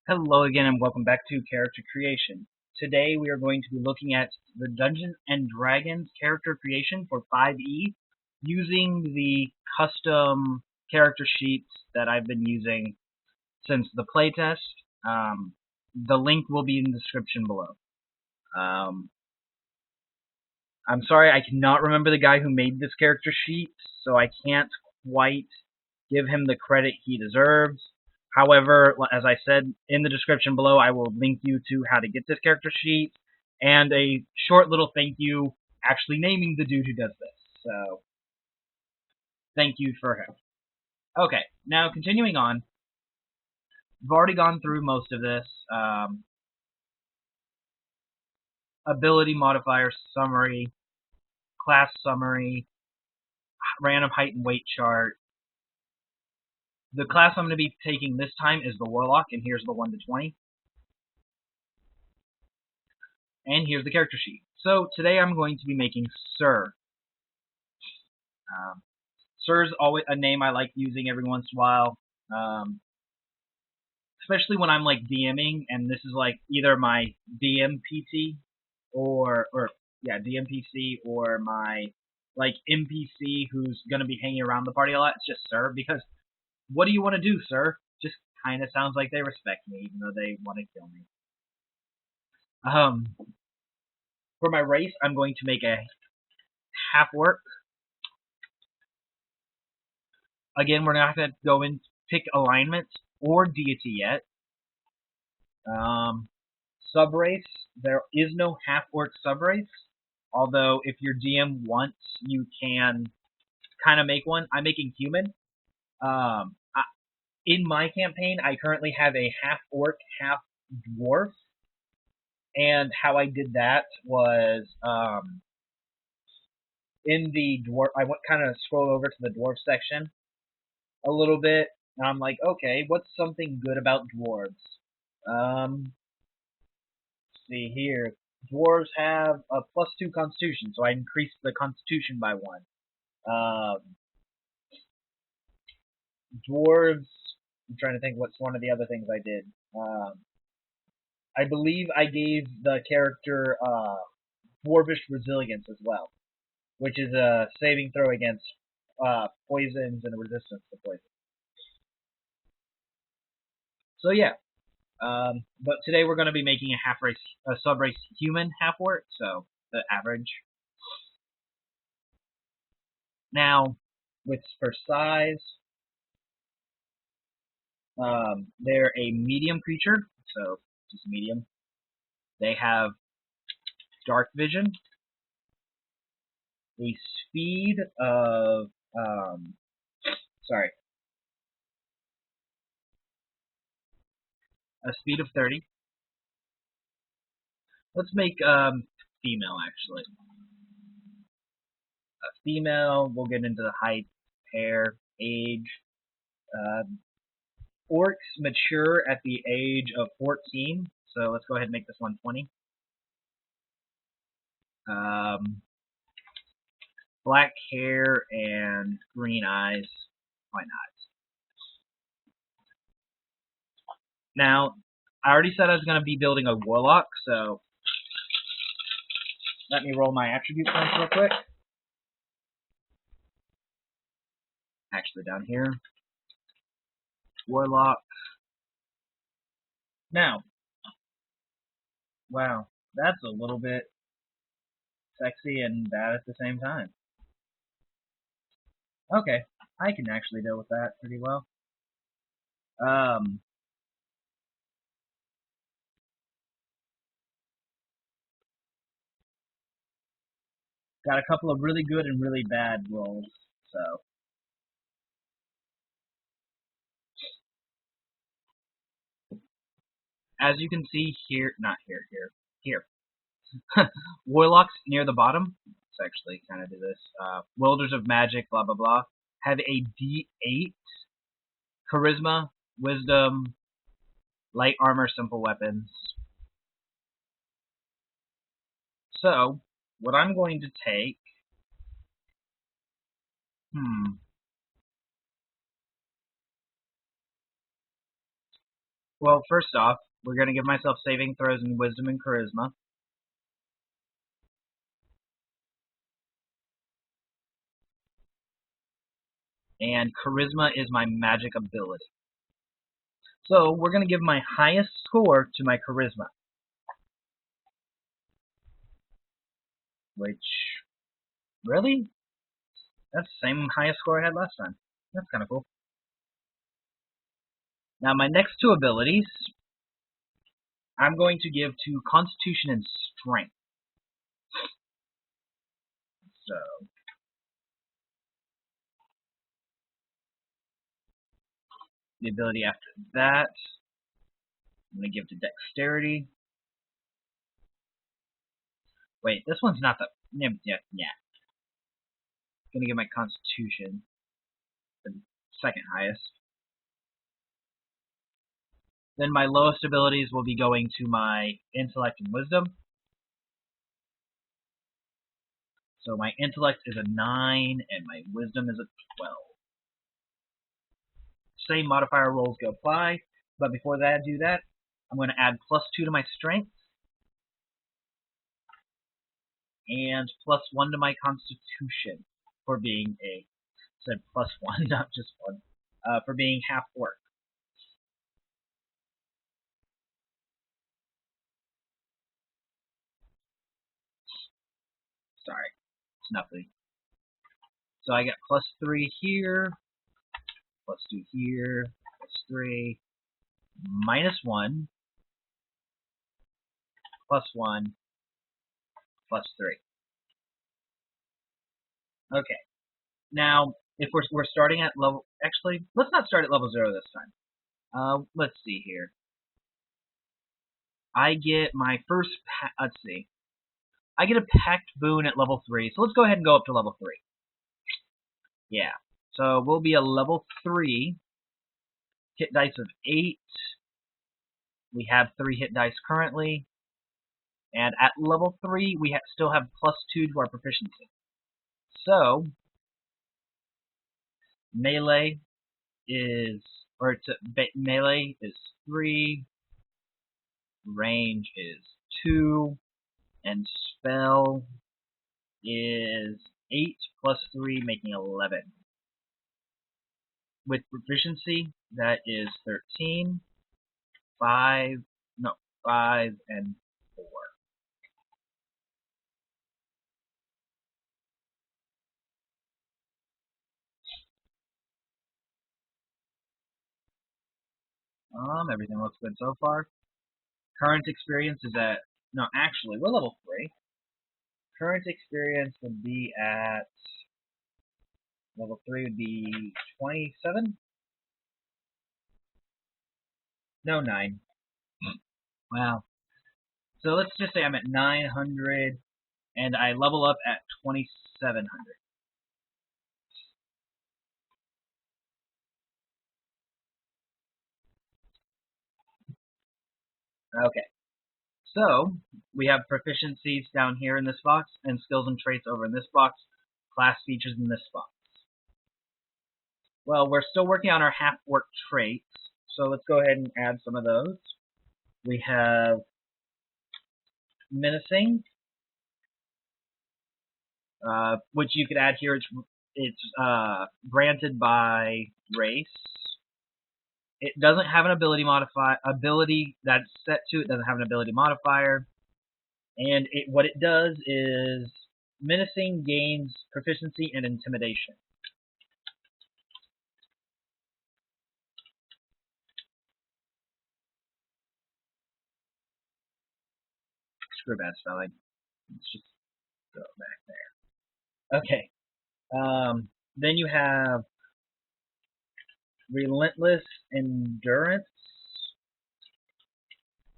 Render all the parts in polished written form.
Hello again and welcome back to Character Creation. Today we are going to be looking at the Dungeons and Dragons character creation for 5e using the custom character sheets that I've been using since the playtest. The link will be in the description below. Um, I'm sorry I cannot remember the guy who made this character sheet, so I can't quite give him the credit he deserves. However, as I said in the description below, I will link you to how to get this character sheet and a short little thank you actually naming the dude who does this. So, thank you for him. Okay, now continuing on. We've already gone through most of this. Ability modifier summary, class summary, random height and weight chart. The class I'm going to be taking this time is the Warlock, and here's the 1 to 20. And here's the character sheet. So today I'm going to be making Sir. Sir's always a name I like using every once in a while, especially when I'm like DMing, and this is like either my DMPC or DMPC or my like NPC who's gonna be hanging around the party a lot. It's just Sir, because what do you want to do, Sir? Just kind of sounds like they respect me, even though they want to kill me. For my race, I'm going to make a half orc. Again, we're not going to go and pick alignment or deity yet. Subrace, there is no half-orc subrace, although if your DM wants, you can kind of make one. I'm making human. In my campaign, I currently have a half-orc, half-dwarf, and how I did that was in the dwarf, I went kind of scroll over to the dwarf section a little bit, and I'm like, okay, what's something good about dwarves? See here. Dwarves have a +2 constitution, so I increased the constitution by 1. Dwarves, I'm trying to think what's one of the other things I did. I believe I gave the character Dwarvish Resilience as well, which is a saving throw against poisons and resistance to poison. So yeah, but today we're going to be making a sub-race human half-orc, so the average. Now, for size, they're a medium creature, so just medium. They have dark vision, a speed of, a speed of 30. Let's make female, actually. A female, we'll get into the height, hair, age. Orcs mature at the age of 14, so let's go ahead and make this one 20. Black hair and green eyes. Why not? Now, I already said I was going to be building a warlock, so let me roll my attribute points real quick. Actually, down here. Warlock. Now, wow, that's a little bit sexy and bad at the same time. Okay, I can actually deal with that pretty well. Got a couple of really good and really bad rolls, so. As you can see here, not here, here. Warlocks near the bottom, let's actually kind of do this. Wielders of magic, blah, blah, blah, have a D8 charisma, wisdom, light armor, simple weapons. So, what I'm going to take, Well, first off, we're going to give myself saving throws in Wisdom and Charisma. And Charisma is my magic ability. So we're going to give my highest score to my Charisma. Which, really? That's the same highest score I had last time. That's kind of cool. Now my next two abilities, I'm going to give to Constitution and Strength. So, the ability after that, I'm going to give to Dexterity. Wait, this one's not the... Yeah. I'm going to give my Constitution the second highest. Then my lowest abilities will be going to my Intellect and Wisdom. So my Intellect is a 9, and my Wisdom is a 12. Same modifier rolls go apply, but before that I do that, I'm going to add +2 to my Strength, and +1 to my Constitution for being a... said +1, not just 1. For being half orc. Sorry, Snuffly. So I get +3 here, +2 here, +3, -1, +1, +3. Okay. Now, if we're starting at level, actually, let's not start at level 0 this time. Let's see here. I get my first. Let's see. I get a Pact Boon at level 3, so let's go ahead and go up to level 3. Yeah. So we'll be a level 3. Hit dice of 8. We have 3 hit dice currently. And at level 3, we still have +2 to our proficiency. So, melee is, melee is 3, range is 2, and spell is 8 +3, making 11. With proficiency, that is 13, 5, and 4. Everything looks good so far. Current experience is at, no, actually, we're level 3. Current experience would be at, level 3 would be 27? No, 9. Wow. So let's just say I'm at 900, and I level up at 2700. Okay. So, we have proficiencies down here in this box, and skills and traits over in this box, class features in this box. Well, we're still working on our half-orc traits, so let's go ahead and add some of those. We have menacing, which you could add here. It's granted by race. It doesn't have an ability that's set to it. Doesn't have an ability modifier, and what it does is menacing gains proficiency and intimidation. Screw bad spelling. Let's just go back there. Okay. Then you have relentless endurance.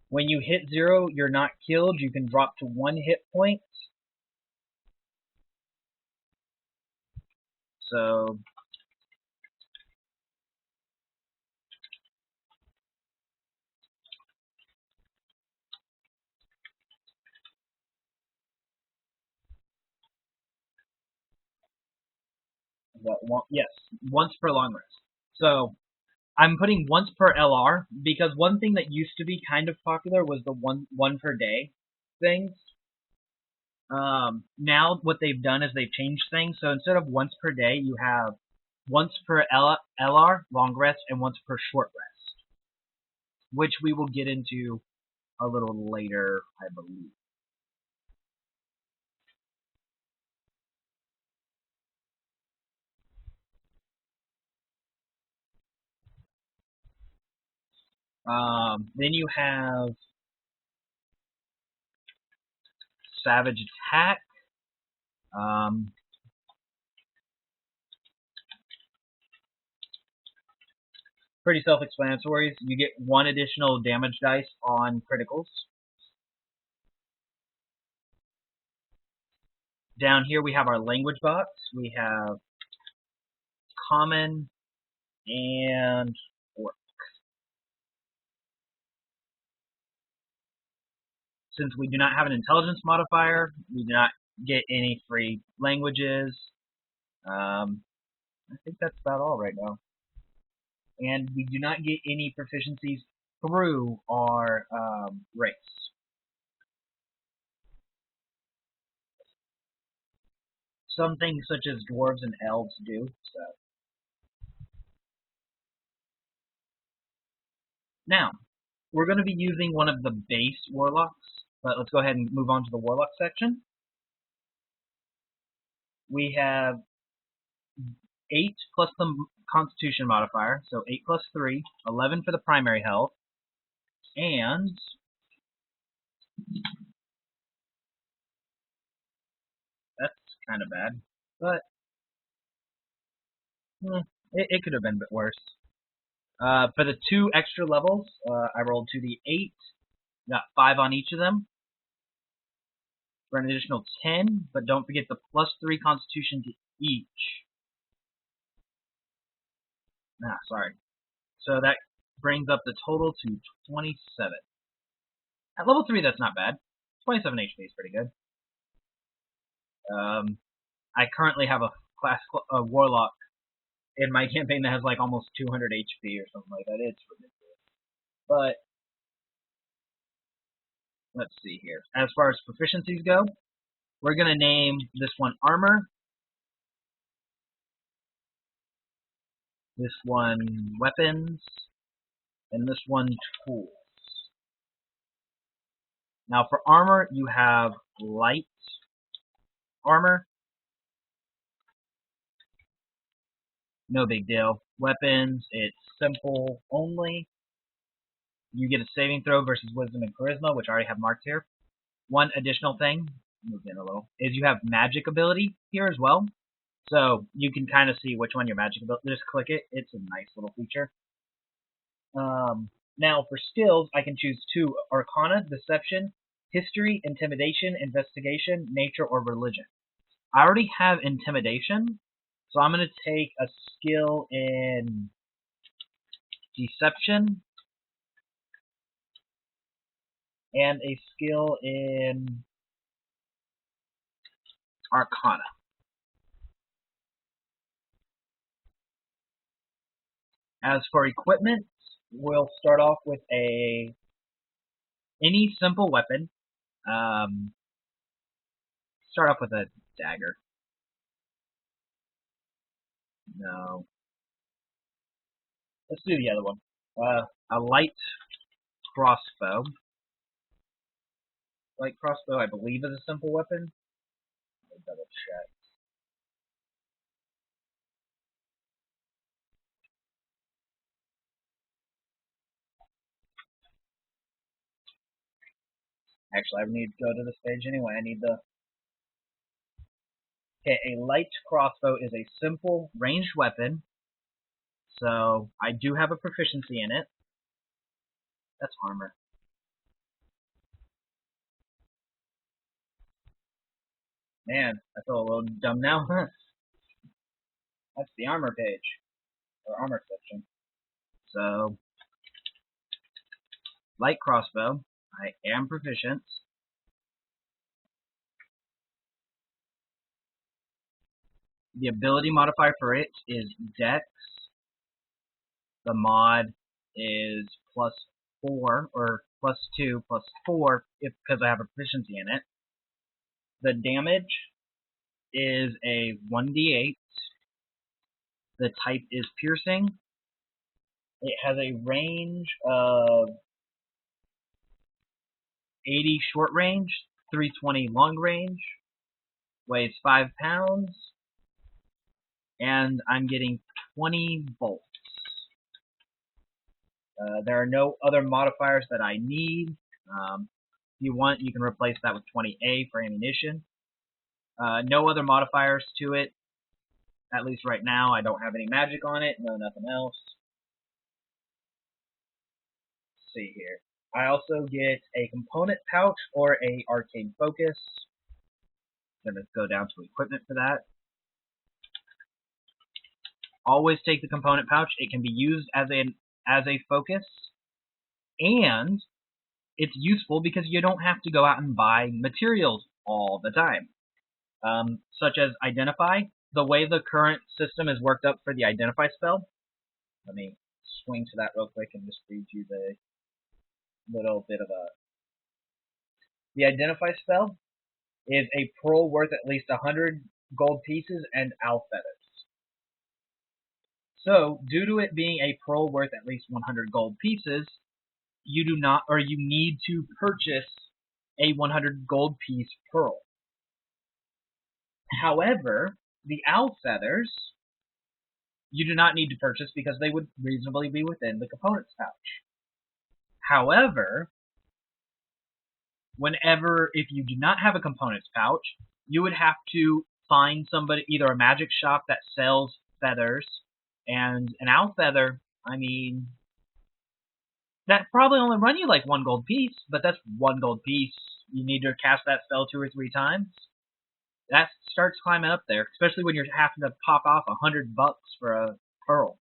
When you hit 0, you're not killed. You can drop to 1 hit point. So yes, once per long rest. So I'm putting once per LR because one thing that used to be kind of popular was the one per day things. Now what they've done is they've changed things. So instead of once per day, you have once per LR, long rest, and once per short rest, which we will get into a little later, I believe. Then you have Savage Attack. Um, Pretty self-explanatory. You get one additional damage dice on criticals. Down here we have our language box. We have common and orc. Since we do not have an intelligence modifier, we do not get any free languages. I think that's about all right now. And we do not get any proficiencies through our race. Some things such as dwarves and elves do. So now we're going to be using one of the base warlocks, but let's go ahead and move on to the warlock section. We have 8 plus the constitution modifier, so 8 plus 3, 11 for the primary health, and that's kind of bad, but it could have been a bit worse. For the 2 extra levels, I rolled to the 8, got 5 on each of them, for an additional 10, but don't forget the plus 3 constitution to each. Sorry. So that brings up the total to 27. At level 3, that's not bad. 27 HP is pretty good. I currently have a warlock in my campaign that has like almost 200 HP or something like that. It's ridiculous. But let's see here. As far as proficiencies go, we're going to name this one armor, this one weapons, and this one tools. Now for armor, you have light armor. No big deal. Weapons, it's simple only. You get a saving throw versus wisdom and charisma, which I already have marked here. One additional thing, move in a little, is you have magic ability here as well. So you can kind of see which one your magic ability. Just click it. It's a nice little feature. Now for skills, I can choose 2: Arcana, Deception, History, Intimidation, Investigation, Nature, or Religion. I already have Intimidation, so I'm going to take a skill in Deception and a skill in Arcana. As for equipment, we'll start off with any simple weapon. Start off with a dagger. No. Let's do the other one. A light crossbow. Light crossbow, I believe, is a simple weapon. Let me double check. Actually, I need to go to this page anyway. I need the... Okay, a light crossbow is a simple ranged weapon. So, I do have a proficiency in it. That's armor. Man, I feel a little dumb now. That's the armor page. Or armor section. So, light crossbow. I am proficient. The ability modifier for it is Dex. The mod is +4 or +2 +4 because I have a proficiency in it. The damage is a 1d8. The type is piercing. It has a range of 80 short range, 320 long range, weighs 5 pounds, and I'm getting 20 bolts. There are no other modifiers that I need. If you want, you can replace that with 20A for ammunition. No other modifiers to it, at least right now. I don't have any magic on it, no nothing else. Let's see here. I also get a component pouch or a arcade focus. I'm going to go down to equipment for that. Always take the component pouch. It can be used as a focus, and it's useful because you don't have to go out and buy materials all the time. Such as Identify. The way the current system is worked up for the Identify spell, let me swing to that real quick and just read you the little bit of a... The Identify spell is a pearl worth at least 100 gold pieces and owl feathers. So, due to it being a pearl worth at least 100 gold pieces, you do not, or you need to purchase a 100 gold piece pearl. However, the owl feathers you do not need to purchase because they would reasonably be within the components pouch. However, if you do not have a components pouch, you would have to find somebody, either a magic shop that sells feathers, and an owl feather, I mean, that probably only run you like 1 gold piece, but that's 1 gold piece. You need to cast that spell 2 or 3 times. That starts climbing up there, especially when you're having to pop off $100 for a pearl.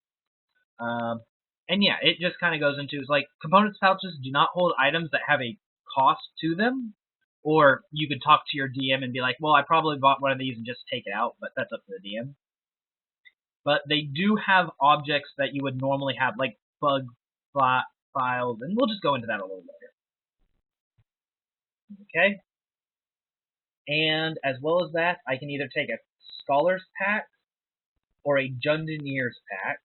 And yeah, it just kind of goes into, it's like, components pouches do not hold items that have a cost to them, or you could talk to your DM and be like, well, I probably bought one of these and just take it out, but that's up to the DM. But they do have objects that you would normally have, like bug files, and we'll just go into that a little later. Okay? And as well as that, I can either take a Scholar's Pack or a Dungeoneer's Pack.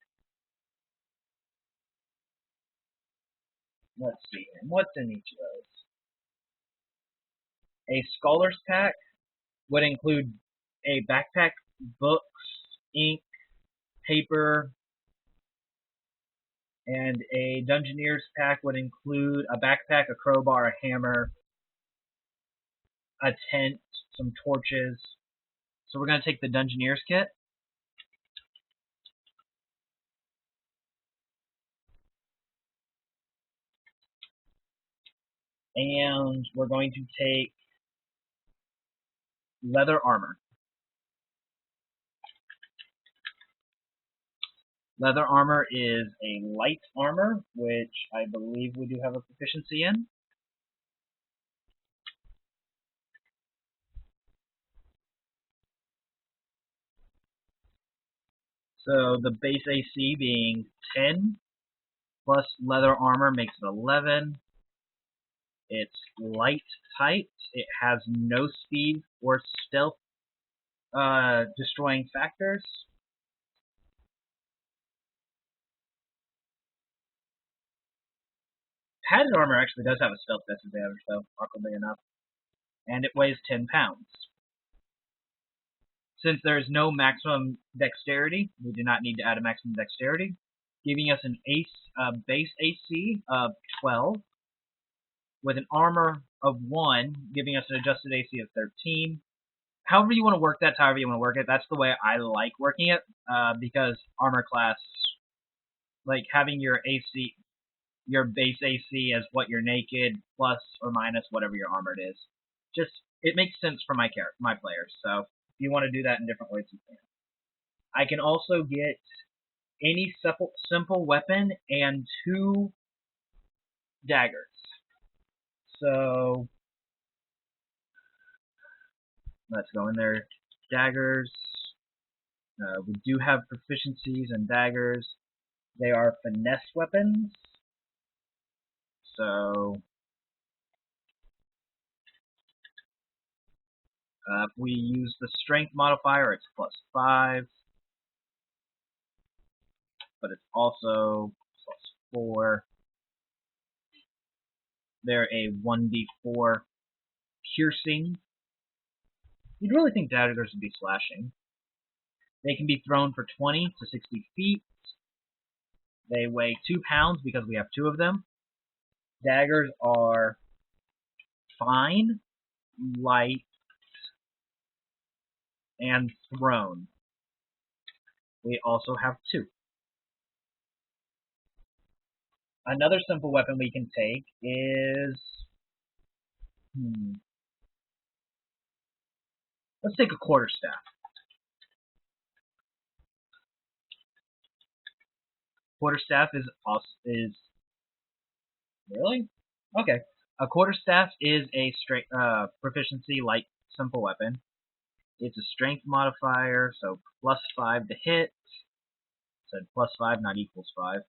Let's see here. What's in each of those? A Scholar's Pack would include a backpack, books, ink, paper, and a Dungeoneer's Pack would include a backpack, a crowbar, a hammer, a tent, some torches. So we're going to take the Dungeoneer's kit. And we're going to take leather armor. Leather armor is a light armor, which I believe we do have a proficiency in. So the base AC being 10, plus leather armor makes it 11. It's light type. It has no speed or stealth destroying factors. Padded armor actually does have a stealth disadvantage, though, awkwardly enough. And it weighs 10 pounds. Since there is no maximum dexterity, we do not need to add a maximum dexterity, giving us an base AC of 12, with an armor of 1, giving us an adjusted AC of 13. However you want to work that, however you want to work it, that's the way I like working it, because armor class, like having your AC, your base AC as what you're naked, plus or minus whatever your armored is. Just, it makes sense for my players, so if you want to do that in different ways, you can. I can also get any simple weapon and 2 daggers. So, let's go in there. Daggers. We do have proficiencies in daggers. They are finesse weapons. So if we use the strength modifier, it's +5, but it's also +4. They're a 1d4 piercing. You'd really think daggers would be slashing. They can be thrown for 20 to 60 feet. They weigh 2 pounds because we have 2 of them. Daggers are fine, light, and thrown. We also have 2. Another simple weapon we can take is... let's take a quarterstaff. Quarterstaff is really? Okay. A quarterstaff is a straight proficiency light simple weapon. It's a strength modifier, so +5 to hit. Said +5, not =5.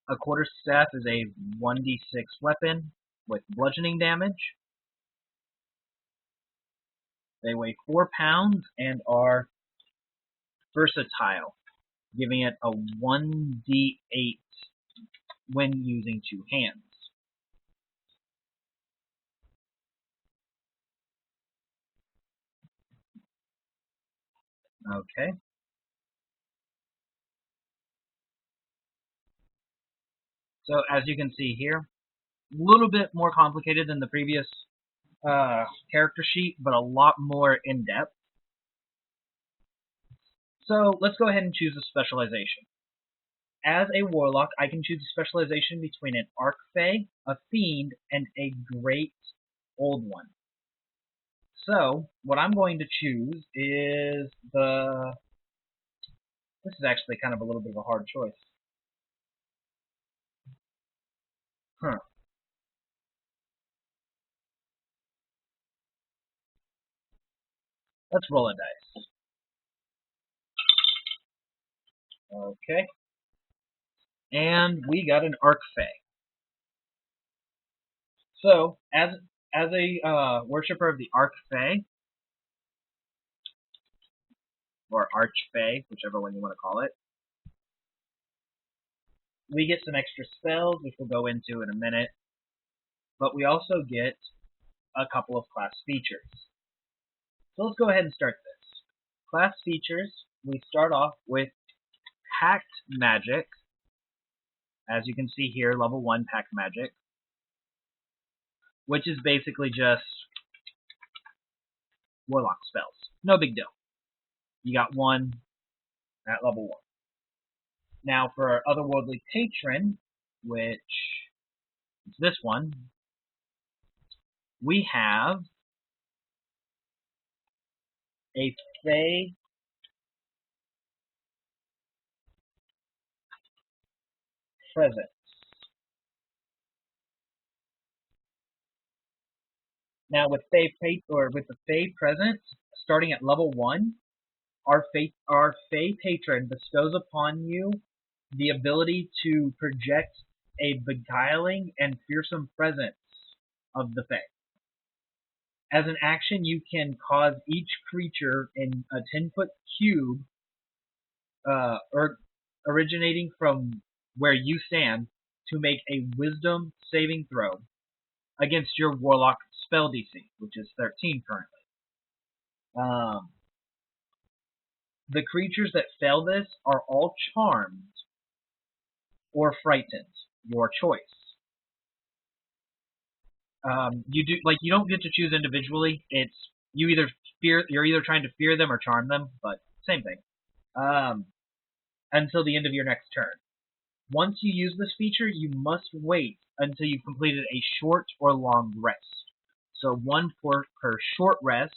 A quarterstaff is a 1d6 weapon with bludgeoning damage. They weigh 4 pounds and are versatile, giving it a 1d8 when using 2 hands. Okay. So as you can see here, a little bit more complicated than the previous character sheet, but a lot more in-depth. So let's go ahead and choose a specialization. As a warlock, I can choose a specialization between an archfey, a fiend, and a great old one. So what I'm going to choose is the... this is actually kind of a little bit of a hard choice. Let's roll a dice. Okay. And we got an archfey. So, as a worshipper of the archfey, or archfey, whichever one you want to call it, we get some extra spells, which we'll go into in a minute. But we also get a couple of class features. So let's go ahead and start this. Class features, we start off with Pact Magic. As you can see here, level 1 Pact Magic, which is basically just warlock spells. No big deal. You got 1 at level 1. Now for our otherworldly patron, which is this one, we have a Fey Presence. Now with the Fey Presence, starting at level 1, our Fey patron bestows upon you the ability to project a beguiling and fearsome presence of the Fey. As an action, you can cause each creature in a 10-foot cube, originating from where you stand, to make a Wisdom saving throw against your Warlock spell DC, which is 13 currently. The creatures that fail this are all charmed or frightened, your choice. You don't get to choose individually. It's you're either trying to fear them or charm them, but same thing. Until the end of your next turn. Once you use this feature, you must wait until you've completed a short or long rest. So 1 per short rest,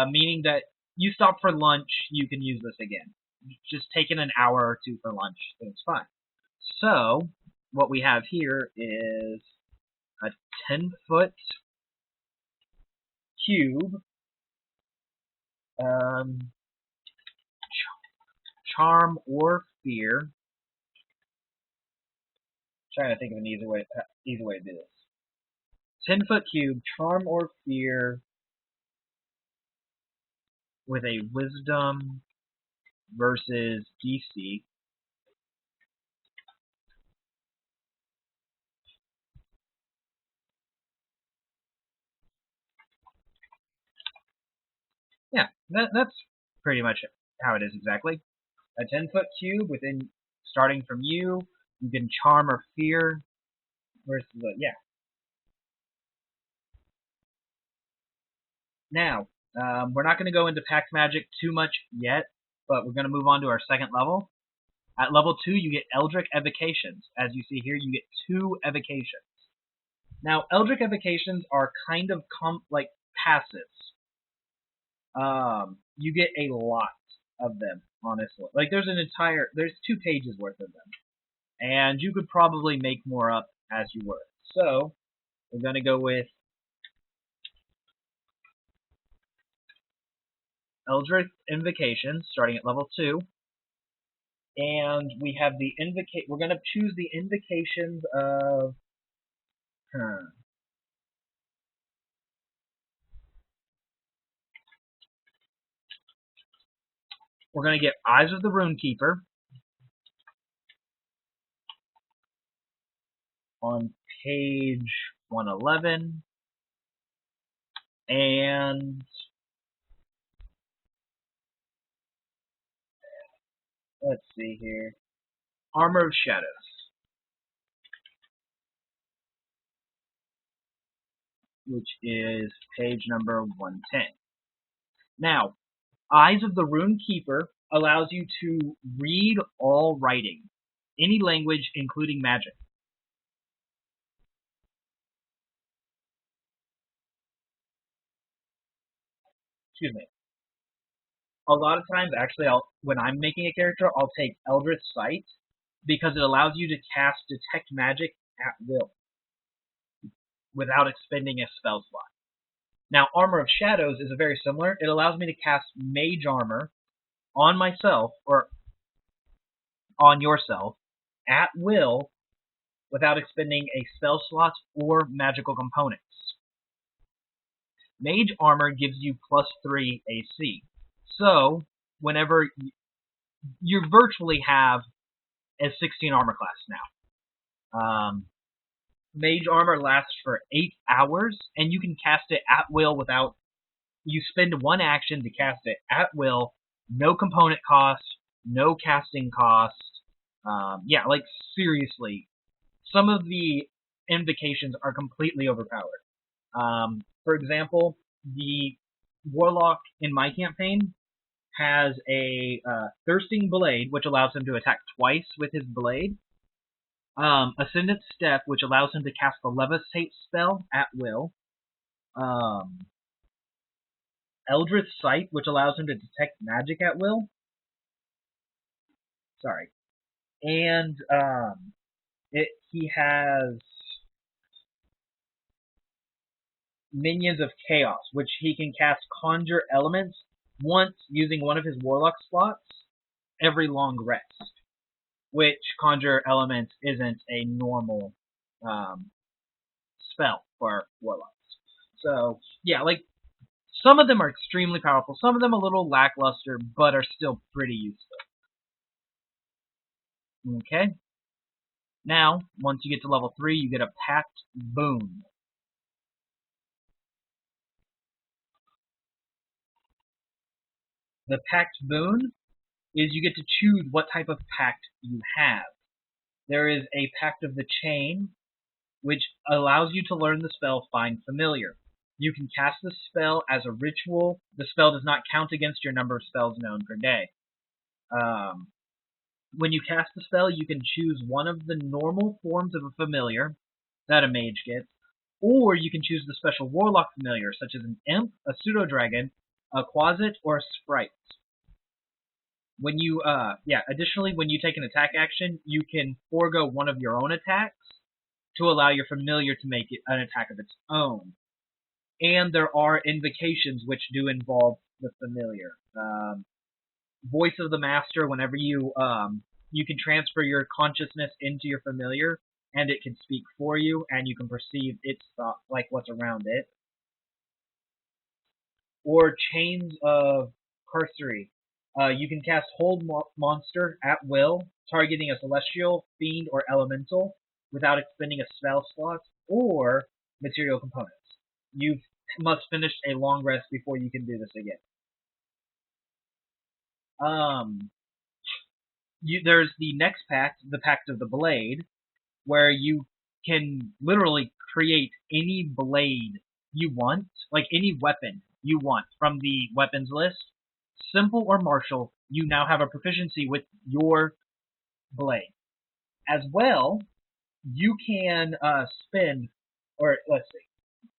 meaning that you stop for lunch, you can use this again. Just taking an hour or 2 for lunch, it's fine. So what we have here is a 10-foot cube Um, charm or fear. Trying to think of an easy way to do this. 10-foot cube, charm or fear with a wisdom versus DC. Yeah, that's pretty much how it is exactly. A 10-foot cube within starting from you. You can charm or fear versus yeah. Now, we're not going to go into pact magic too much yet, but we're going to move on to our second level. At level 2, you get Eldritch Evocations. As you see here, you get 2 evocations. Now, Eldritch Evocations are kind of like passives. You get a lot of them, honestly. Like, there's 2 pages worth of them. And you could probably make more up as you work. So, we're going to go with Eldritch Invocations, starting at level 2. And we have the we're going to choose the invocations of we're going to get Eyes of the Runekeeper on page 111, and let's see here, Armor of Shadows, which is page number 110. Now, Eyes of the Runekeeper allows you to read all writing, any language, including magic. Excuse me. A lot of times, actually, when I'm making a character, I'll take Eldritch Sight because it allows you to cast Detect Magic at will without expending a spell slot. Now, Armor of Shadows is very similar. It allows me to cast Mage Armor on myself or on yourself at will without expending a spell slot or magical components. Mage Armor gives you +3 AC. So, whenever you virtually have a 16 armor class now. Mage Armor lasts for 8 hours, and you can cast it at will without... You spend 1 action to cast it at will, no component cost, no casting cost. Yeah, like, seriously. Some of the invocations are completely overpowered. For example, the Warlock in my campaign has a Thirsting Blade, which allows him to attack twice with his blade. Ascendant Step, which allows him to cast the Levitate spell at will. Eldritch Sight, which allows him to detect magic at will. Sorry. And he has Minions of Chaos, which he can cast Conjure Elements once using one of his Warlock slots every long rest. Which Conjure Elements isn't a normal spell for Warlocks. So, yeah, like, some of them are extremely powerful, some of them a little lackluster, but are still pretty useful. Okay. Now, once you get to level 3, you get a Pact Boon. The Pact Boon is you get to choose what type of pact you have. There is a Pact of the Chain, which allows you to learn the spell Find Familiar. You can cast the spell as a ritual. The spell does not count against your number of spells known per day. When you cast the spell, you can choose one of the normal forms of a familiar that a mage gets, or you can choose the special warlock familiar, such as an imp, a pseudo-dragon, a quasit, or a sprite. When you, additionally, when you take an attack action, you can forego one of your own attacks to allow your familiar to make an attack of its own. And there are invocations which do involve the familiar. Voice of the master. Whenever you can transfer your consciousness into your familiar, and it can speak for you, and you can perceive its thought, like what's around it. Or Chains of Cursory. You can cast Hold Monster at will, targeting a celestial, fiend, or elemental without expending a spell slot or material components. You must finish a long rest before you can do this again. There's the next pact, the Pact of the Blade, where you can literally create any blade you want, like any weapon you want from the weapons list, simple or martial. You now have a proficiency with your blade. As well, you can spend, or let's see,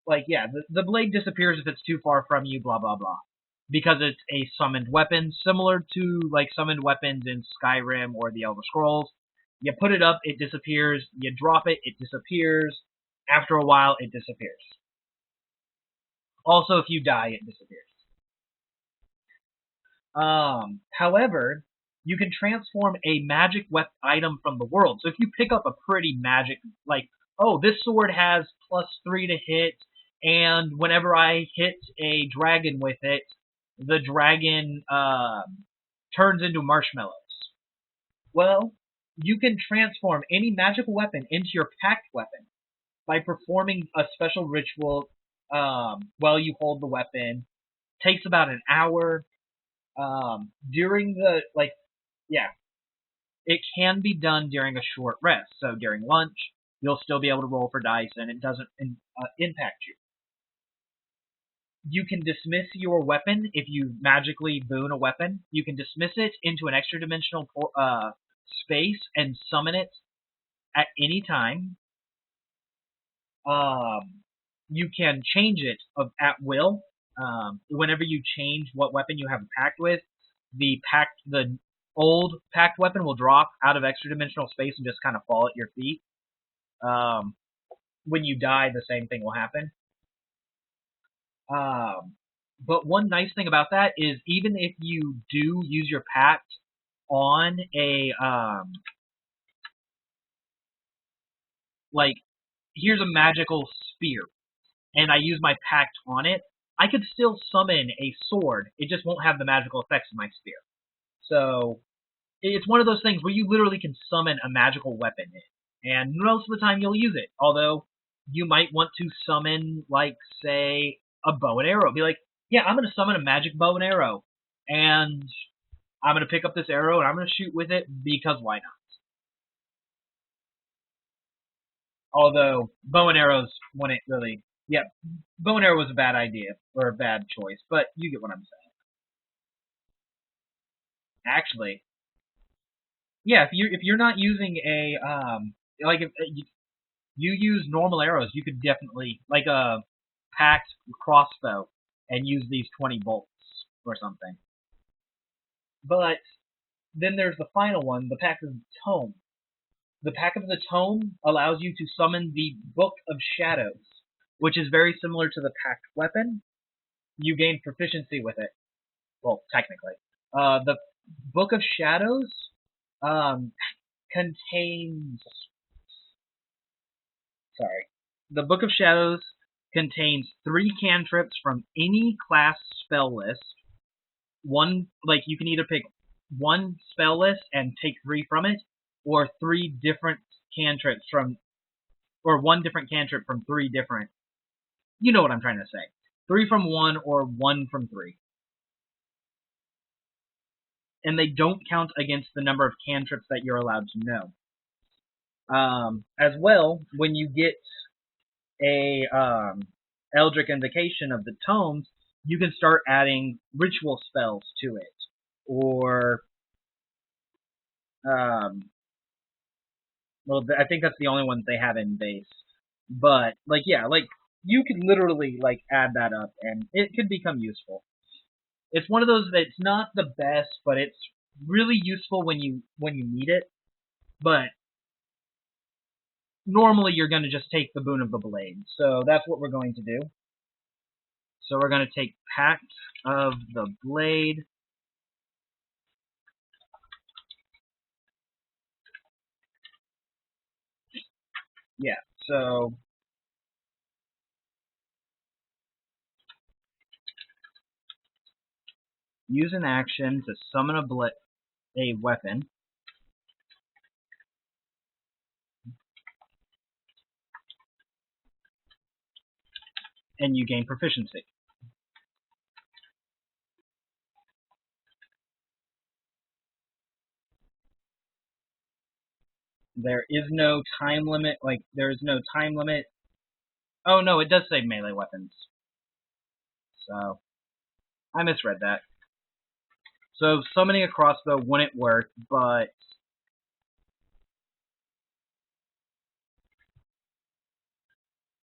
like yeah, the blade disappears if it's too far from you, blah blah blah, because it's a summoned weapon, similar to like summoned weapons in Skyrim or the Elder Scrolls. You put it up, it disappears. You drop it, it disappears. After a while, it disappears. Also, if you die, it disappears. However, you can transform a magic weapon item from the world. So if you pick up a pretty magic, like, oh, this sword has +3 to hit, and whenever I hit a dragon with it, the dragon turns into marshmallows. Well, you can transform any magical weapon into your pact weapon by performing a special ritual while you hold the weapon. Takes about an hour. During the it can be done during a short rest. So during lunch, you'll still be able to roll for dice, and it doesn't impact you. You can dismiss your weapon if you magically boon a weapon. You can dismiss it into an extra dimensional space and summon it at any time. You can change it at will. Whenever you change what weapon you have a pact with, the old pact weapon will drop out of extra dimensional space and just kind of fall at your feet. When you die, the same thing will happen. But one nice thing about that is even if you do use your pact on a here's a magical spear, and I use my pact on it, I could still summon a sword. It just won't have the magical effects of my spear. So it's one of those things where you literally can summon a magical weapon in, and most of the time you'll use it. Although you might want to summon, like, say, a bow and arrow. Be like, yeah, I'm going to summon a magic bow and arrow, and I'm going to pick up this arrow and I'm going to shoot with it because why not? Although bow and arrows wouldn't really, yeah, bow and arrow was a bad idea or a bad choice, but you get what I'm saying. Actually, yeah, if you're not using a like if you use normal arrows, you could definitely like a packed crossbow and use these 20 bolts or something. But then there's the final one, the Pact of the Tome. The Pact of the Tome allows you to summon the Book of Shadows, which is very similar to the Pact weapon. You gain proficiency with it. Well, technically. The Book of Shadows contains... Sorry. The Book of Shadows contains 3 cantrips from any class spell list. One, like, you can either pick one spell list and take 3 from it, or 3 different cantrips from, or 1 different cantrip from 3 different, you know what I'm trying to say. 3 from 1 or 1 from 3. And they don't count against the number of cantrips that you're allowed to know. As well, when you get a Eldritch Invocation of the Tomes, you can start adding ritual spells to it. Or, well, I think that's the only one they have in base. But, like, yeah, like, you could literally, like, add that up, and it could become useful. It's one of those that's not the best, but it's really useful when you need it. But normally you're going to just take the Boon of the Blade. So that's what we're going to do. So we're going to take Pact of the Blade. Yeah, so use an action to summon a weapon. And you gain proficiency. There is no time limit, there is no time limit. Oh no, it does say melee weapons. So, I misread that. So, summoning a crossbow wouldn't work, but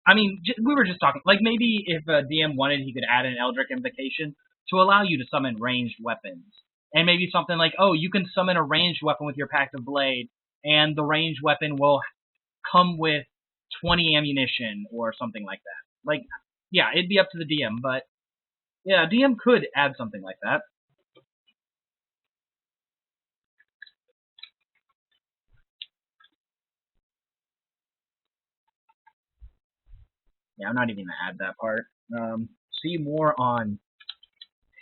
I mean, we were just talking, like maybe if a DM wanted, he could add an Eldritch Invocation to allow you to summon ranged weapons. And maybe something like, oh, you can summon a ranged weapon with your Pact of Blade, and the ranged weapon will come with 20 ammunition or something like that. Like, yeah, it'd be up to the DM, but yeah, DM could add something like that. Yeah, I'm not even gonna add that part. See more on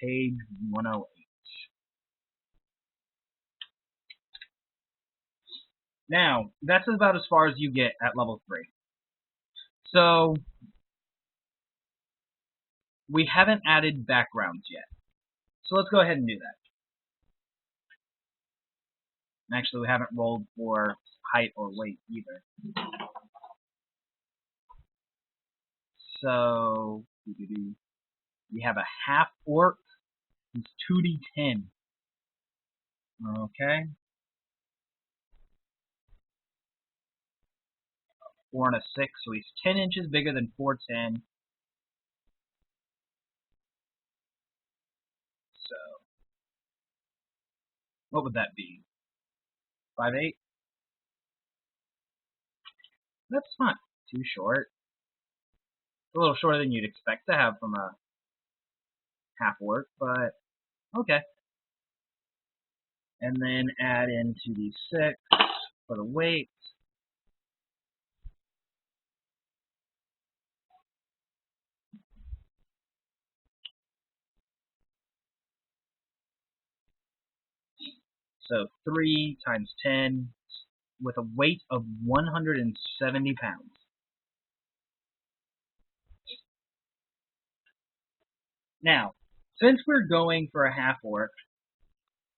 page 108. Now, that's about as far as you get at level 3. So, we haven't added backgrounds yet. So let's go ahead and do that. Actually, we haven't rolled for height or weight either. So, we have a half orc who's 2d10. Okay. 4 and a 6, so he's 10 inches bigger than 410. So, what would that be? 5'8"? That's not too short. A little shorter than you'd expect to have from a half orc, but okay. And then add in 2d6 for the weight. So 3 times 10 with a weight of 170 pounds. Now, since we're going for a half orc,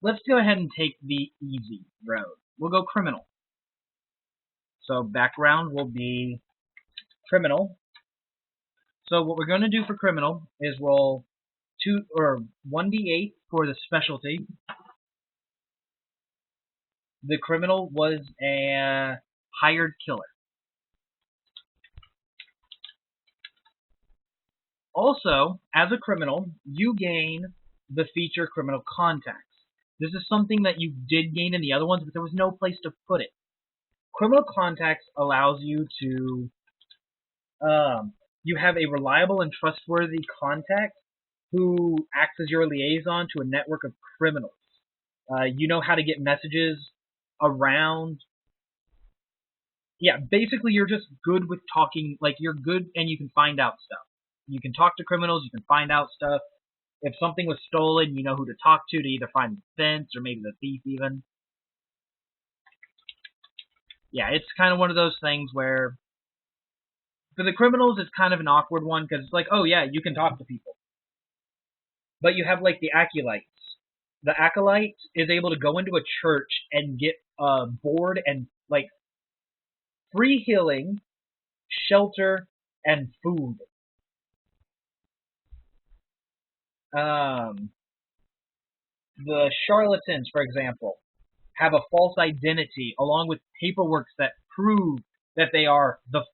let's go ahead and take the easy road. We'll go criminal. So background will be criminal. So what we're going to do for criminal is roll 1d8 for the specialty. The criminal was a hired killer. Also, as a criminal, you gain the feature criminal contacts. This is something that you did gain in the other ones, but there was no place to put it. Criminal contacts allows you to you have a reliable and trustworthy contact who acts as your liaison to a network of criminals. You know how to get messages around. Yeah, basically you're just good with talking, like you're good and you can find out stuff. You can talk to criminals, you can find out stuff. If something was stolen, you know who to talk to either find the fence or maybe the thief even. Yeah, it's kind of one of those things where for the criminals it's kind of an awkward one because it's like, oh yeah, you can talk to people. But you have like the acolytes. The acolyte is able to go into a church and get board and like free healing, shelter, and food. The charlatans, for example, have a false identity along with paperwork that prove that they are the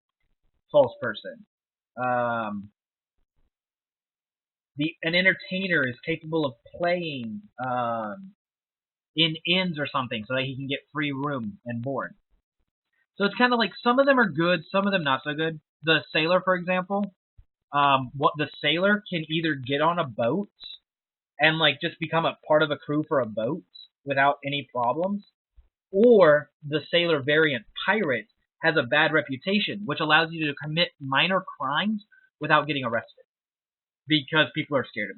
false person. An entertainer is capable of playing in inns or something so that he can get free room and board. So it's kind of like some of them are good, some of them not so good. The sailor, for example, what the sailor can either get on a boat and like just become a part of a crew for a boat without any problems, or the sailor variant pirate has a bad reputation, which allows you to commit minor crimes without getting arrested because people are scared of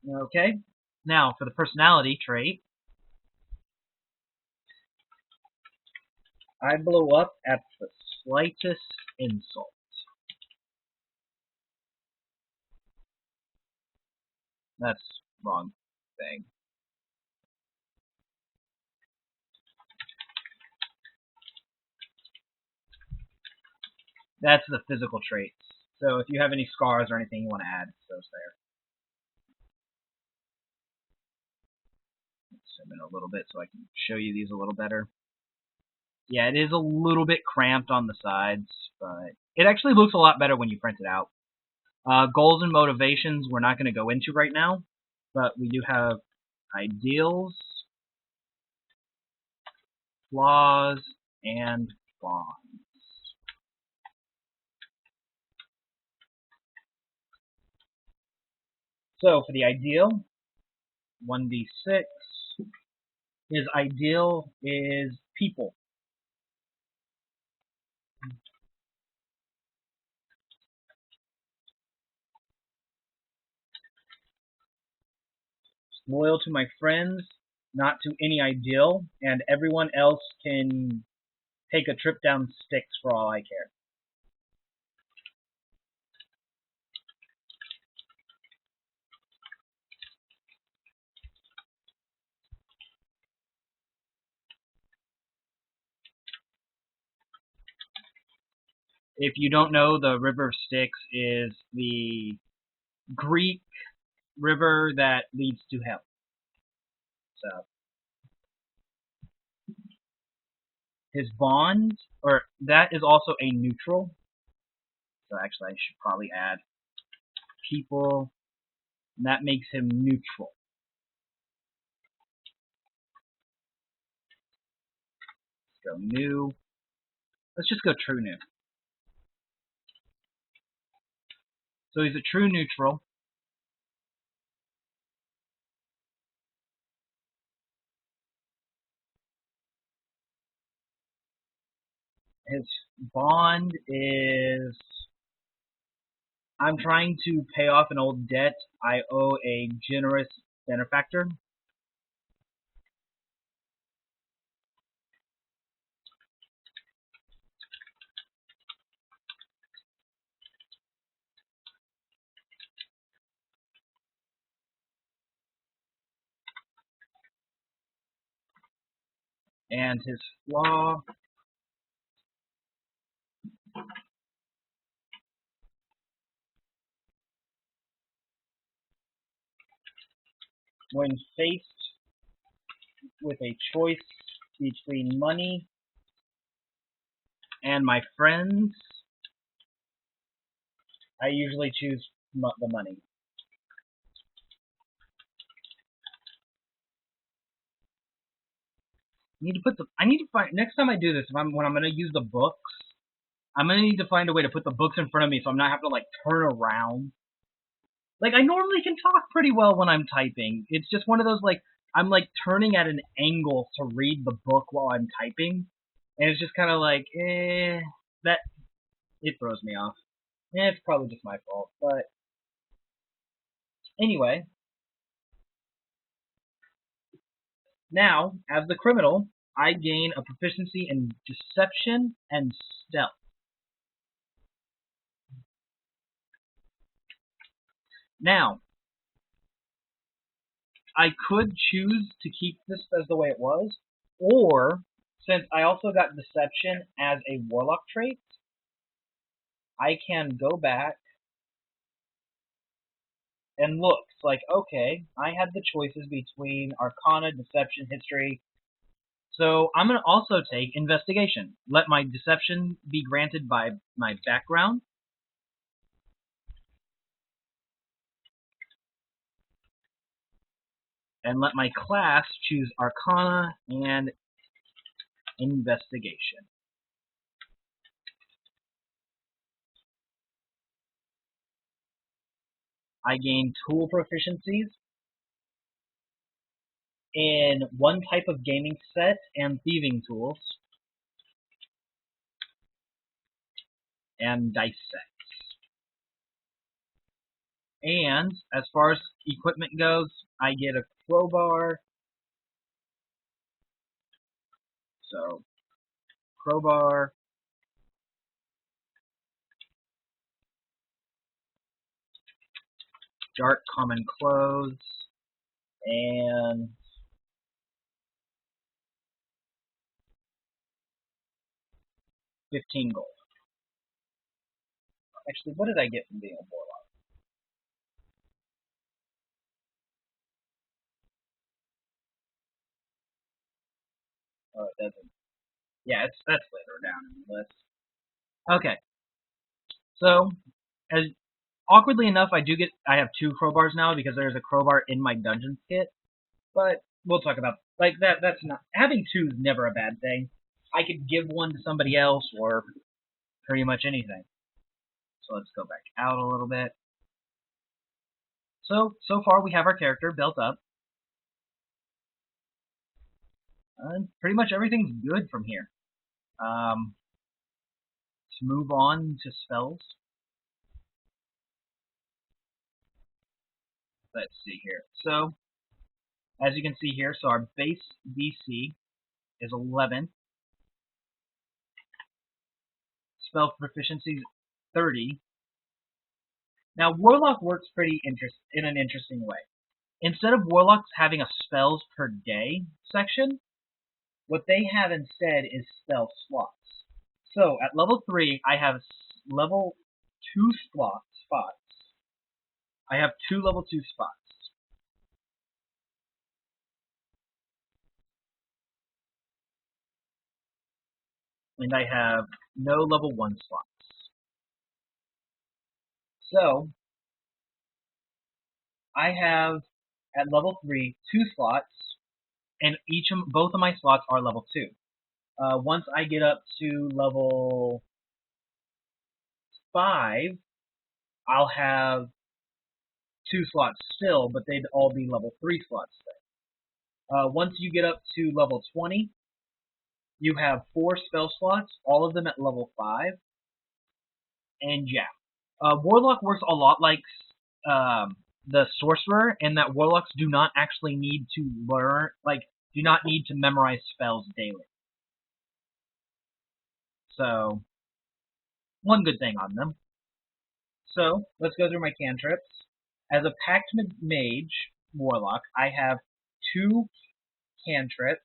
you. Okay? Now, for the personality trait, I blow up at the slightest insult. That's wrong thing. That's the physical traits. So if you have any scars or anything you want to add, those there. Let's zoom in a little bit so I can show you these a little better. Yeah, it is a little bit cramped on the sides, but it actually looks a lot better when you print it out. Goals and motivations we're not going to go into right now, but we do have ideals, flaws, and bonds. So for the ideal, 1d6, his ideal is people. Loyal to my friends, not to any ideal, and everyone else can take a trip down Styx for all I care. If you don't know, the River of Styx is the Greek river that leads to hell. So his bond, or that is also a neutral. So actually, I should probably add people, and that makes him neutral. Let's go new. Let's just go true new. So he's a true neutral. His bond is I'm trying to pay off an old debt. I owe a generous benefactor. And his flaw, when faced with a choice between money and my friends, I usually choose the money. I need to find next time I do this. When I'm gonna use the books, I'm gonna need to find a way to put the books in front of me so I'm not having to like turn around. Like I normally can talk pretty well when I'm typing. It's just one of those like I'm like turning at an angle to read the book while I'm typing, and it's just kind of like that it throws me off. It's probably just my fault, but anyway. Now, as the criminal, I gain a proficiency in deception and stealth. Now, I could choose to keep this as the way it was, or since I also got deception as a warlock trait, I can go back and look. It's like, okay, I had the choices between Arcana, Deception, History. So I'm going to also take Investigation. Let my Deception be granted by my background. And let my class choose Arcana and Investigation. I gain tool proficiencies in one type of gaming set and thieving tools, and dice sets. And as far as equipment goes, I get a crowbar. So, crowbar, dark common clothes, and 15 gold. Actually, what did I get from being a warlock? Oh, it doesn't. Yeah, that's later down in the list. Okay, so as awkwardly enough, I have two crowbars now because there's a crowbar in my dungeon kit. But we'll talk about like that. That's not having two is never a bad thing. I could give one to somebody else or pretty much anything. So let's go back out a little bit. So far we have our character built up. And pretty much everything's good from here. Let's move on to spells. Let's see here. So, as you can see here, so our base DC is 11. Spell proficiency is 30. Now, Warlock works in an interesting way. Instead of Warlocks having a spells per day section, what they have instead is spell slots. So at level 3, I have level 2 spots. I have 2 level 2 spots. And I have no level 1 slots. So I have at level 3 2 slots, and both of my slots are level 2. Once I get up to level 5, I'll have 2 slots still, but they'd all be level 3 slots then. Once you get up to level 20, you have 4 spell slots, all of them at level 5. And yeah. Warlock works a lot like the Sorcerer, in that Warlocks do not actually need to do not need to memorize spells daily. So, one good thing on them. So, let's go through my cantrips. As a Pact Mage Warlock, I have 2 cantrips.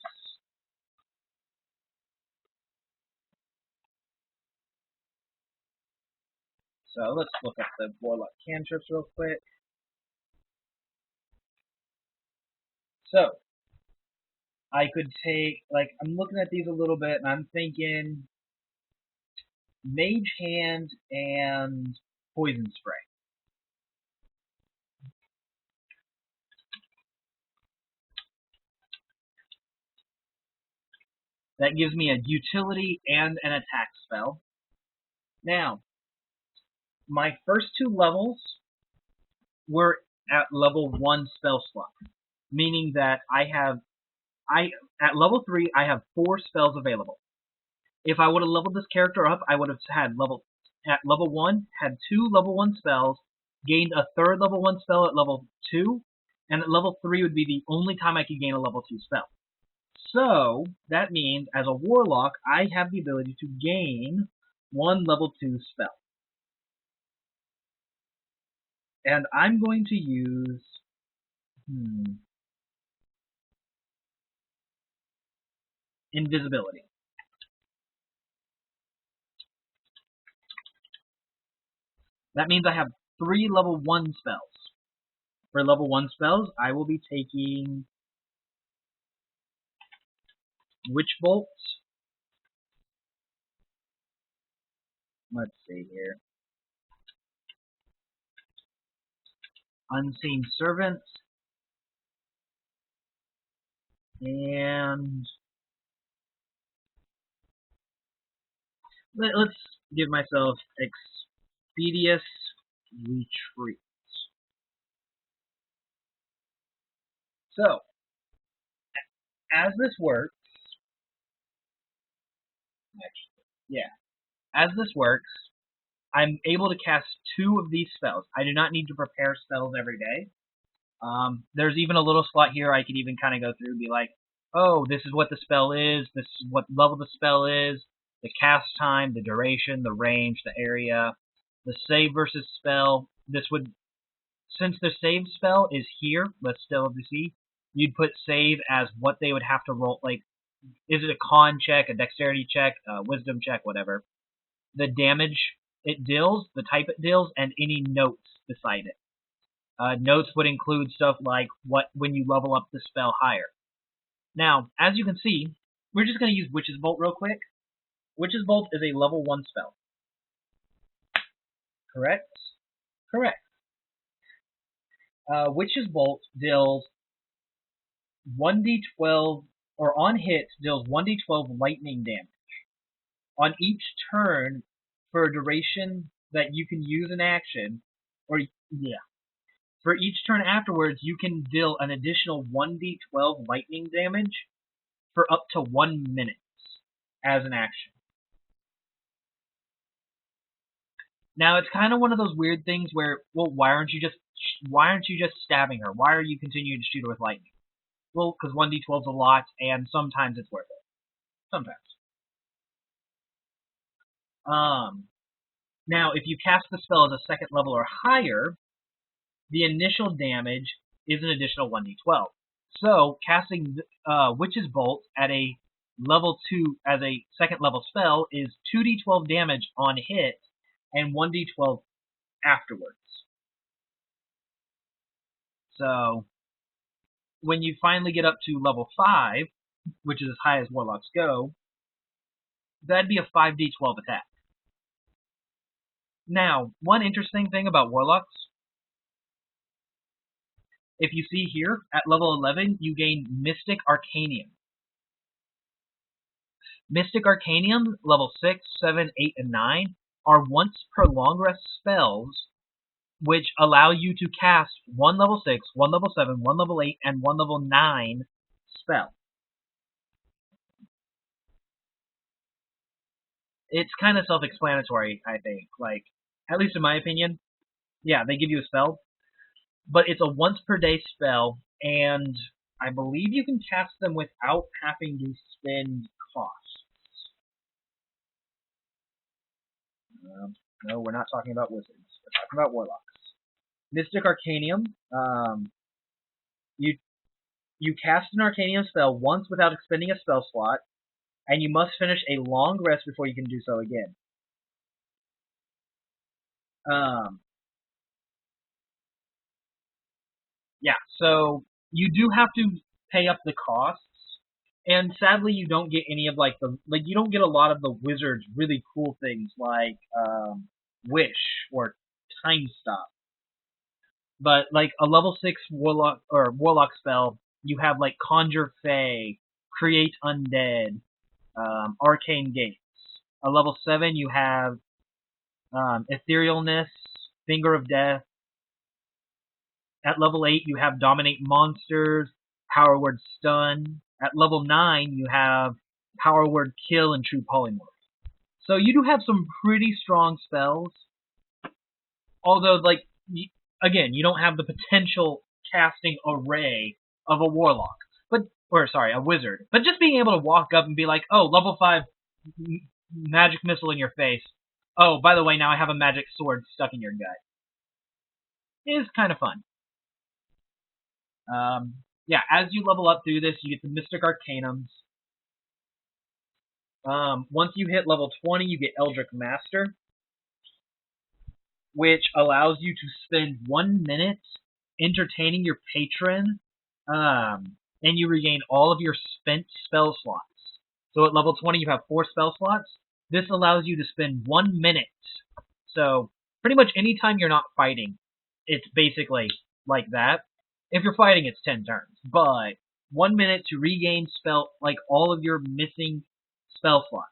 So let's look up the Warlock cantrips real quick. So, I could take, I'm looking at these a little bit, and I'm thinking Mage Hand and Poison Spray. That gives me a utility and an attack spell. Now, my first 2 levels were at level 1 spell slot, meaning that at level 3 I have 4 spells available. If I would have leveled this character up, I would have had at level 1 had 2 level 1 spells, gained a third level 1 spell at level 2, and at level 3 would be the only time I could gain a level 2 spell. So, that means, as a Warlock, I have the ability to gain 1 level 2 spell. And I'm going to use... Invisibility. That means I have 3 level 1 spells. For level 1 spells, I will be taking Witch Bolt. Let's see here. Unseen Servant. And Let's give myself Expedious Retreat. So, as this works, yeah, as this works, I'm able to cast 2 of these spells. I do not need to prepare spells every day. There's even a little slot here I could even kind of go through and be like, oh, this is what the spell is, this is what level the spell is, the cast time, the duration, the range, the area, the save versus spell. This would, since the save spell is here, let's still see, you'd put save as what they would have to roll, like, is it a con check, a dexterity check, a wisdom check, whatever. The damage it deals, the type it deals, and any notes beside it. Notes would include stuff like what when you level up the spell higher. Now, as you can see, we're just going to use Witch's Bolt real quick. Witch's Bolt is a level 1 spell. Correct? Correct. Witch's Bolt deals 1d12, or on hit, deals 1d12 lightning damage. On each turn, for a duration that you can use an action, or, yeah, for each turn afterwards, you can deal an additional 1d12 lightning damage for up to 1 minute as an action. Now it's kind of one of those weird things where, well, why aren't you just stabbing her? Why are you continuing to shoot her with lightning? Well, because 1d12 is a lot, and sometimes it's worth it. Sometimes. Now, if you cast the spell as a 2nd level or higher, the initial damage is an additional 1d12. So, casting Witch's Bolt at a level 2 as a 2nd level spell is 2d12 damage on hit and 1d12 afterwards. So, when you finally get up to level 5, which is as high as Warlocks go, that'd be a 5d12 attack. Now, one interesting thing about Warlocks, if you see here, at level 11, you gain Mystic Arcanium. Mystic Arcanium, level 6, 7, 8, and 9, are once per long rest spells which allow you to cast 1 level 6, 1 level 7, 1 level 8, and 1 level 9 spell. It's kind of self-explanatory, I think. Like, at least in my opinion, yeah, they give you a spell, but it's a once per day spell, and I believe you can cast them without having to spend costs. No, we're not talking about wizards. We're talking about warlocks. Mystic Arcanium. You cast an Arcanium spell once without expending a spell slot, and you must finish a long rest before you can do so again. Yeah, so you do have to pay up the costs, and sadly you don't get any of you don't get a lot of the wizard's really cool things like Wish or Time Stop. But like a level 6 warlock spell, you have like Conjure Fey, Create Undead, Arcane Gates. A level 7 you have Etherealness, Finger of Death. At level 8 you have Dominate Monsters, Power Word Stun. At level 9 you have Power Word Kill and True Polymorph. So you do have some pretty strong spells. Although, like, again, you don't have the potential casting array of a warlock. A wizard. But just being able to walk up and be like, oh, level 5 magic missile in your face. Oh, by the way, now I have a magic sword stuck in your gut. Is kind of fun. Yeah, as you level up through this, you get the Mystic Arcanums. Once you hit level 20, you get Eldritch Master, which allows you to spend 1 minute entertaining your patron, and you regain all of your spent spell slots. So at level 20, you have 4 spell slots. This allows you to spend 1 minute. So pretty much anytime you're not fighting, it's basically like that. If you're fighting, it's 10 turns. But 1 minute to regain all of your missing spell slots.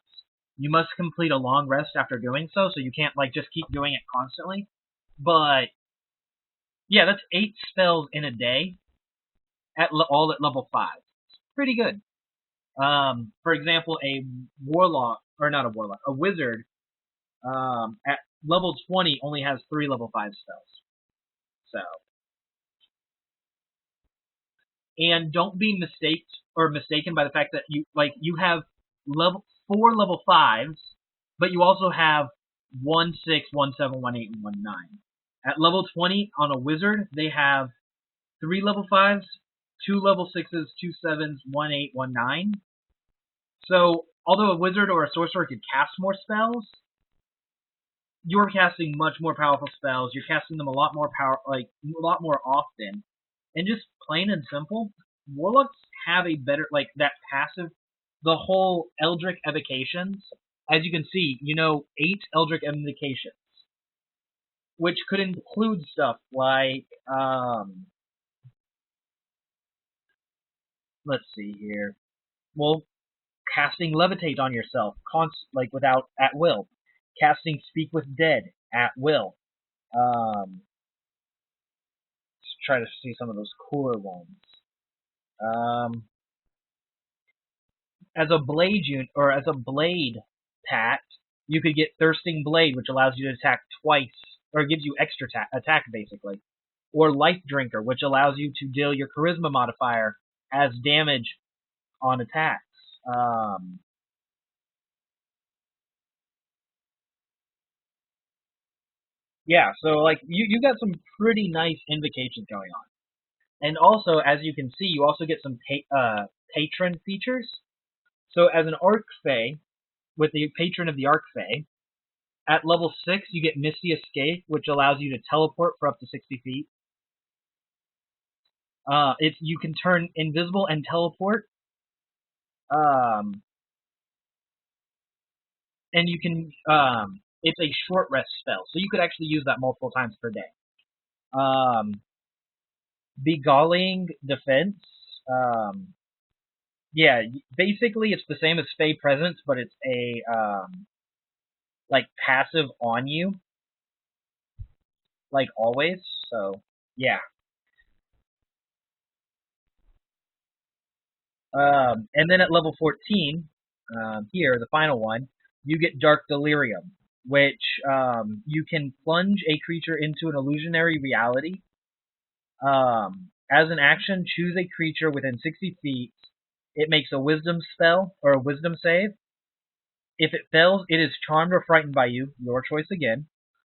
You must complete a long rest after doing so, so you can't like just keep doing it constantly. But yeah, that's 8 spells in a day all at level 5. Pretty good. For example, a warlock, or not a warlock, a wizard, at level 20 only has 3 level 5 spells. So, and don't be mistaken by the fact that you have level 4 level 5s, but you also have 1 6, 1 7, 1 8, and 1 9. At level 20 on a wizard, they have 3 level 5s, 2 level 6s, 2 7s, 1 8, 1 9. So, although a wizard or a sorcerer could cast more spells, you're casting much more powerful spells. You're casting them a lot more a lot more often. And just plain and simple, warlocks have a better that passive, the whole Eldritch evocations. As you can see, 8 Eldritch evocations, which could include stuff like let's see here. Well, casting levitate on yourself, without at will. Casting speak with dead at will. Let's try to see some of those cooler ones. As a blade pact, you could get thirsting blade, which allows you to attack twice, or gives you extra attack basically. Or life drinker, which allows you to deal your charisma modifier as damage on attacks. Yeah, so you got some pretty nice invocations going on. And also, as you can see, you also get some patron features. So as an Archfey, with the patron of the Archfey, at level 6 you get Misty Escape, which allows you to teleport for up to 60 feet. You can turn invisible and teleport. And you can it's a short rest spell, so you could actually use that multiple times per day. Beguiling Defense. Yeah, basically it's the same as Fey Presence, but it's a passive on you, like always. So yeah. And then at level 14, here the final one, you get Dark Delirium, which you can plunge a creature into an illusionary reality. As an action, choose a creature within 60 feet. It makes a wisdom spell or a wisdom save. If it fails, it is charmed or frightened by you, your choice again,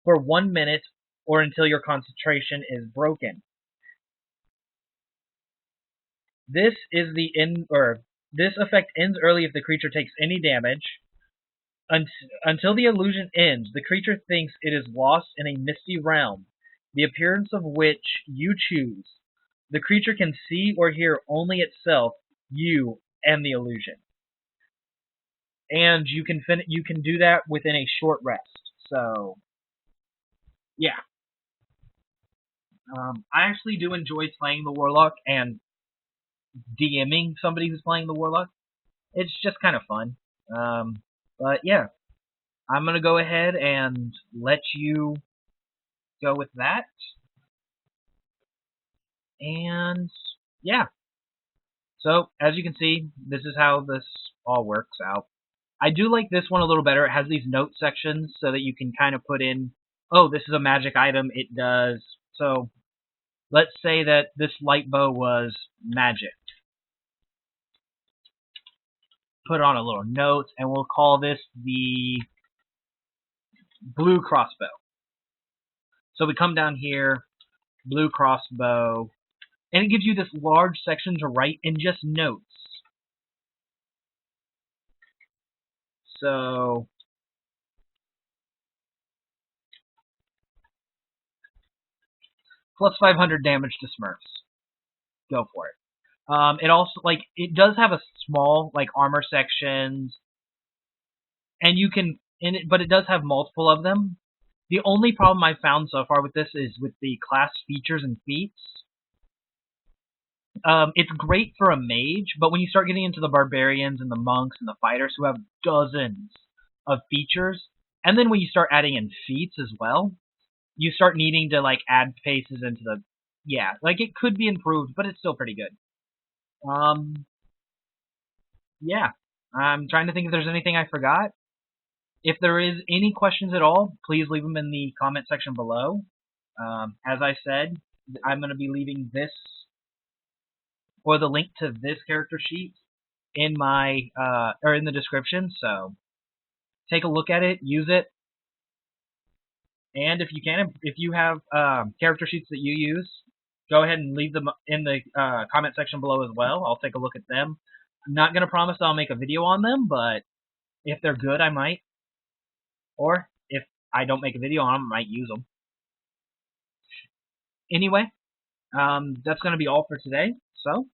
for 1 minute or until your concentration is broken. This is the this effect ends early if the creature takes any damage. Until the illusion ends, the creature thinks it is lost in a misty realm, the appearance of which you choose. The creature can see or hear only itself, you, and the illusion. And you can do that within a short rest. So, yeah. I actually do enjoy playing the Warlock and DMing somebody who's playing the Warlock. It's just kind of fun. But yeah, I'm going to go ahead and let you go with that. And yeah. So, as you can see, this is how this all works out. I do like this one a little better. It has these note sections so that you can kind of put in, oh, this is a magic item, it does. So, let's say that this light bow was magic. Put on a little note, and we'll call this the blue crossbow. So we come down here, blue crossbow, and it gives you this large section to write in just notes. So plus 500 damage to Smurfs. Go for it. It also it does have a small armor sections, and you can but it does have multiple of them. The only problem I've found so far with this is with the class features and feats. It's great for a mage, but when you start getting into the barbarians and the monks and the fighters who have dozens of features. And then when you start adding in feats as well, you start needing to like add faces into the, yeah, like it could be improved, but it's still pretty good. Yeah, I'm trying to think if there's anything I forgot. If there is any questions at all, please leave them in the comment section below. As I said, I'm going to be leaving this, or the link to this character sheet in my or in the description, so take a look at it, use it, and if you can, if you have character sheets that you use, go ahead and leave them in the comment section below as well. I'll take a look at them. I'm not going to promise I'll make a video on them, but if they're good, I might. Or if I don't make a video on them, I might use them. Anyway, that's going to be all for today. So,